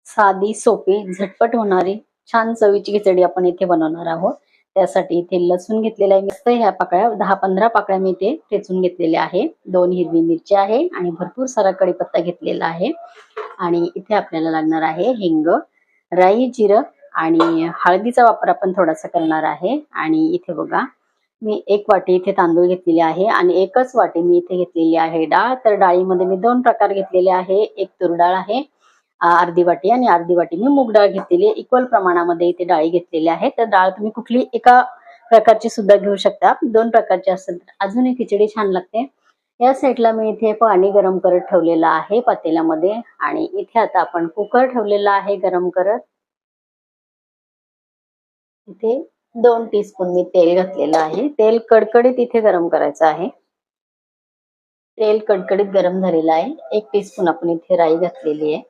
साधी, सोपी, झटपट होणारी छान चवीची खिचडी आपण इथे बनवणार आहोत. त्यासाठी इथे लसूण घेतलेला आहे. मस्त ह्या पाकळ्या 10-15 पाकळ्या मी इथे ठेचून घेतलेल्या आहे. 2 हिरवी मिरची आहे आणि भरपूर सारा कढीपत्ता घेतलेला आहे. आणि इथे आपल्याला लागणार आहे हिंग, राई, जिरं आणि हळदीचा वापर आपण थोडासा करणार आहे. आणि इथे बघा मी 1 वाटी इथे तांदूळ घेतलेले आहे आणि 1च वाटी मी इथे घेतलेली आहे डाळ. तर डाळीमध्ये मी 2 प्रकार घेतलेले आहे. एक तूर डाळ आहे अर्धी वाटी आणि अर्धी वाटी मी मूग डाळ घेतलेली आहे. इक्वल प्रमाणामध्ये इथे डाळी घेतलेल्या आहेत. तर डाळ तुम्ही कुठली एका प्रकारची सुद्धा घेऊ शकता. 2 प्रकारची असेल तर अजूनही खिचडी छान लागते. या साईडला मी इथे पाणी गरम करत ठेवलेलं आहे पातेल्यामध्ये आणि इथे आता आपण कुकर ठेवलेला आहे गरम करत. इथे 2 टीस्पून मी तेल घातलेलं आहे. तेल कडकडीत इथे गरम करायचं आहे. तेल कडकडीत गरम झालेलं आहे. 1 टीस्पून आपण इथे राई घातलेली आहे.